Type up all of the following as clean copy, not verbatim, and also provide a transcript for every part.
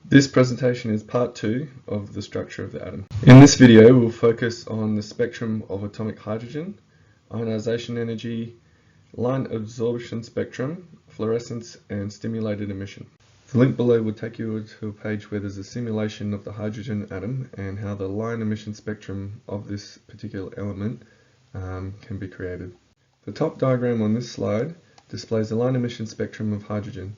This presentation is part 2 of the structure of the atom. In this video we'll focus on the spectrum of atomic hydrogen, ionization energy, line absorption spectrum, fluorescence and stimulated emission. The link below will take you to a page where there's a simulation of the hydrogen atom and how the line emission spectrum of this particular element can be created. The top diagram on this slide displays the line emission spectrum of hydrogen.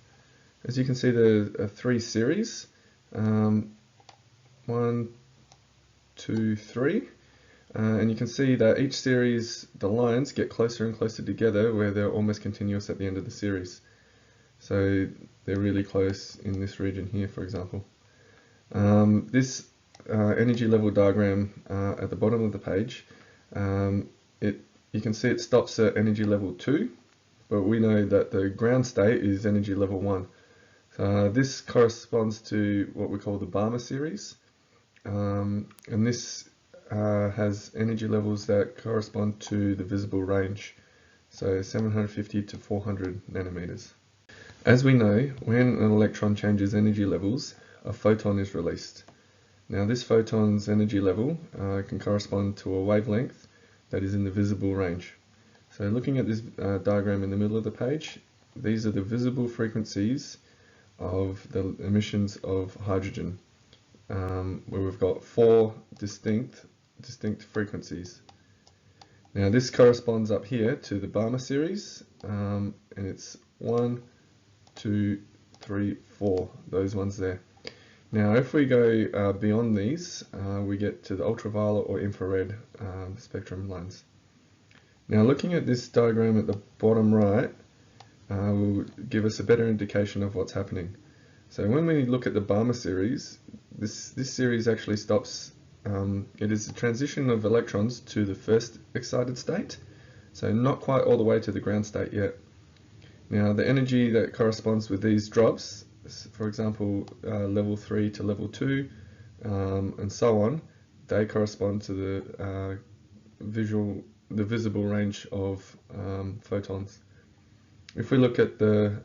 As you can see, there are 3 series. 1, 2, 3, and you can see that each series, the lines get closer and closer together where they're almost continuous at the end of the series. So they're really close in this region here, for example. This energy level diagram at the bottom of the page, you can see it stops at energy level 2, but we know that the ground state is energy level 1. This corresponds to what we call the Balmer series, and this has energy levels that correspond to the visible range, so 750 to 400 nanometers. As we know, when an electron changes energy levels, a photon is released. Now this photon's energy level can correspond to a wavelength that is in the visible range. So looking at this diagram in the middle of the page, these are the visible frequencies of the emissions of hydrogen, where we've got 4 distinct frequencies. Now this corresponds up here to the Balmer series, and it's 1, 2, 3, 4, those ones there. Now if we go beyond these, we get to the ultraviolet or infrared spectrum lines. Now looking at this diagram at the bottom right, will give us a better indication of what's happening. So when we look at the Balmer series, this series actually stops, it is a transition of electrons to the first excited state, so not quite all the way to the ground state yet. Now the energy that corresponds with these drops, for example level 3 to level 2 and so on, they correspond to the visible range of photons. If we look at the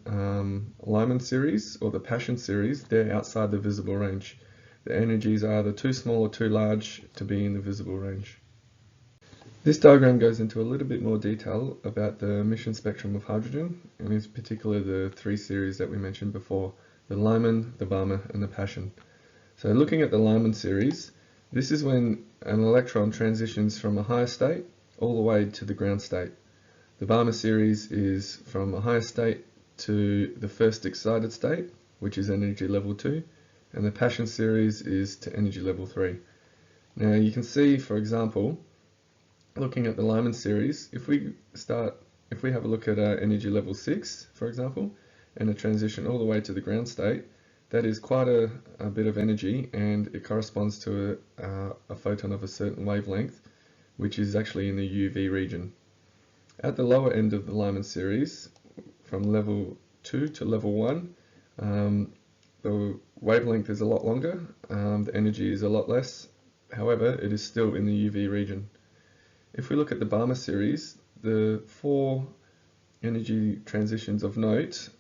Lyman series or the Passion series, they're outside the visible range. The energies are either too small or too large to be in the visible range. This diagram goes into a little bit more detail about the emission spectrum of hydrogen, and in particular the 3 series that we mentioned before, the Lyman, the Balmer and the Passion. So looking at the Lyman series, this is when an electron transitions from a higher state all the way to the ground state. The Balmer series is from a higher state to the first excited state, which is energy level 2, and the Passion series is to energy level 3. Now you can see, for example, looking at the Lyman series, if we have a look at energy level 6, for example, and a transition all the way to the ground state, that is quite a bit of energy, and it corresponds to a photon of a certain wavelength, which is actually in the UV region. At the lower end of the Lyman series, from level 2 to level 1, the wavelength is a lot longer, the energy is a lot less, however it is still in the UV region. If we look at the Balmer series, the 4 energy transitions of note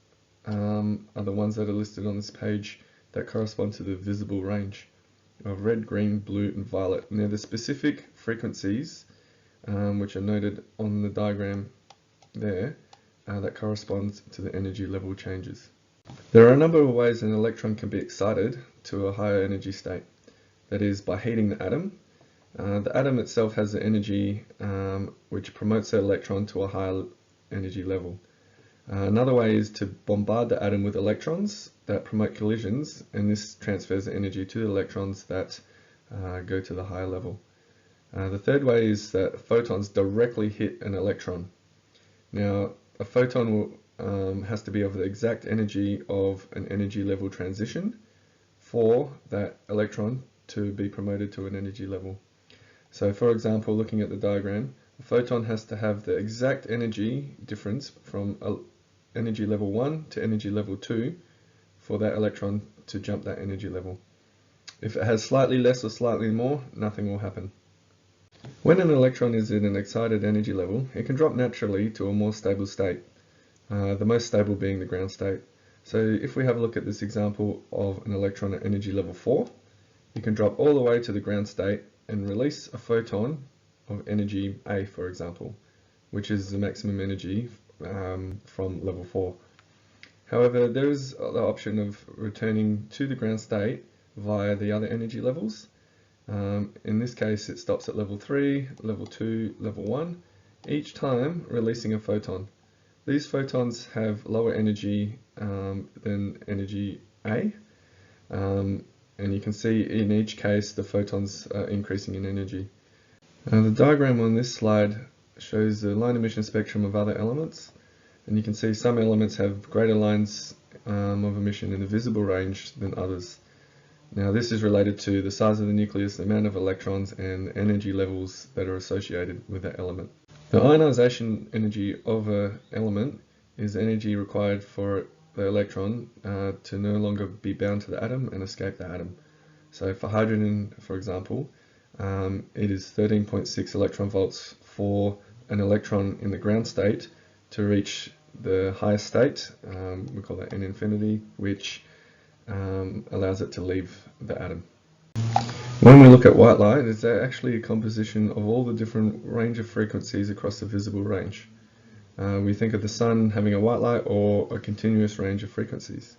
are the ones that are listed on this page that correspond to the visible range of red, green, blue and violet, and they're the specific frequencies which are noted on the diagram there that corresponds to the energy level changes. There are a number of ways an electron can be excited to a higher energy state. That is by heating the atom. The atom itself has the energy which promotes the electron to a higher energy level. Another way is to bombard the atom with electrons that promote collisions, and this transfers the energy to the electrons that go to the higher level. The third way is that photons directly hit an electron. Now, a photon has to be of the exact energy of an energy level transition for that electron to be promoted to an energy level. So for example, looking at the diagram, a photon has to have the exact energy difference from energy level 1 to energy level 2 for that electron to jump that energy level. If it has slightly less or slightly more, nothing will happen. When an electron is in an excited energy level, it can drop naturally to a more stable state, the most stable being the ground state. So if we have a look at this example of an electron at energy level 4, you can drop all the way to the ground state and release a photon of energy A, for example, which is the maximum energy from level 4. However, there is the option of returning to the ground state via the other energy levels. In this case, it stops at level 3, level 2, level 1, each time releasing a photon. These photons have lower energy than energy A, and you can see in each case the photons are increasing in energy. The diagram on this slide shows the line emission spectrum of other elements, and you can see some elements have greater lines of emission in the visible range than others. Now this is related to the size of the nucleus, the amount of electrons, and energy levels that are associated with that element. The ionization energy of an element is energy required for the electron to no longer be bound to the atom and escape the atom. So for hydrogen, for example, it is 13.6 electron volts for an electron in the ground state to reach the highest state, we call that N infinity, which allows it to leave the atom. When we look at white light, it's actually a composition of all the different range of frequencies across the visible range. We think of the sun having a white light or a continuous range of frequencies.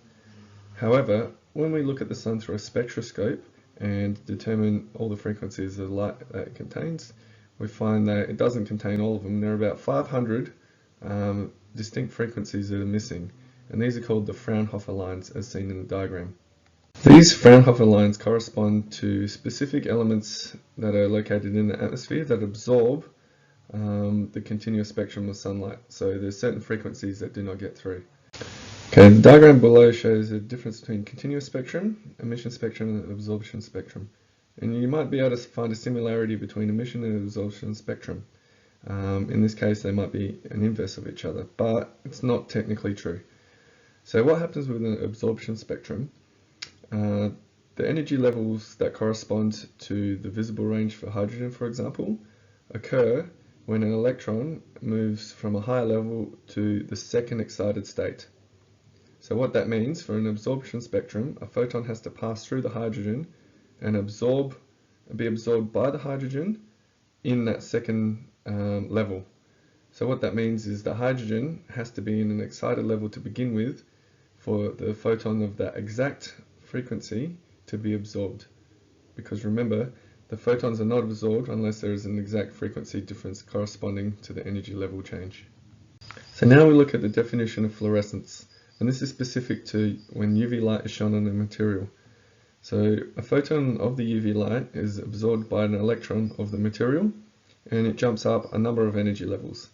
However, when we look at the sun through a spectroscope and determine all the frequencies of light that it contains, we find that it doesn't contain all of them. There are about 500 distinct frequencies that are missing, and these are called the Fraunhofer lines as seen in the diagram. These Fraunhofer lines correspond to specific elements that are located in the atmosphere that absorb the continuous spectrum of sunlight. So there's certain frequencies that do not get through. Okay, the diagram below shows the difference between continuous spectrum, emission spectrum, and absorption spectrum. And you might be able to find a similarity between emission and absorption spectrum. In this case, they might be an inverse of each other, but it's not technically true. So what happens with an absorption spectrum? The energy levels that correspond to the visible range for hydrogen, for example, occur when an electron moves from a higher level to the second excited state. So what that means, for an absorption spectrum, a photon has to pass through the hydrogen and be absorbed by the hydrogen in that second level. So what that means is the hydrogen has to be in an excited level to begin with for the photon of that exact frequency to be absorbed. Because remember, the photons are not absorbed unless there is an exact frequency difference corresponding to the energy level change. So now we look at the definition of fluorescence, and this is specific to when UV light is shown on a material. So a photon of the UV light is absorbed by an electron of the material, and it jumps up a number of energy levels.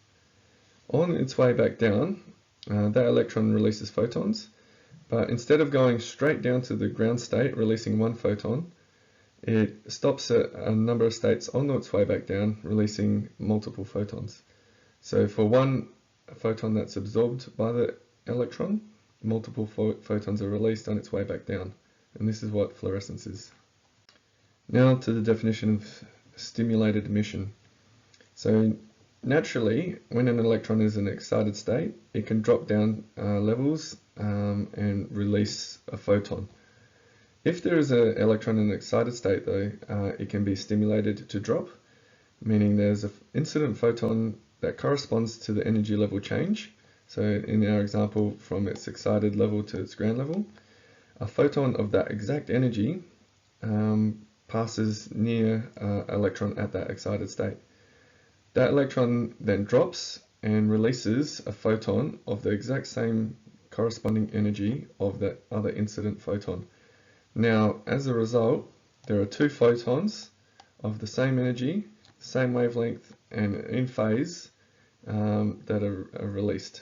On its way back down, that electron releases photons, but instead of going straight down to the ground state, releasing one photon, it stops at a number of states on its way back down, releasing multiple photons. So for one photon that's absorbed by the electron, multiple photons are released on its way back down. And this is what fluorescence is. Now to the definition of stimulated emission. So naturally, when an electron is in an excited state, it can drop down levels and release a photon. If there is an electron in an excited state though, it can be stimulated to drop, meaning there's an incident photon that corresponds to the energy level change. So in our example, from its excited level to its ground level, a photon of that exact energy passes near an electron at that excited state. That electron then drops and releases a photon of the exact same corresponding energy of that other incident photon. Now, as a result, there are two photons of the same energy, same wavelength, and in phase that are released.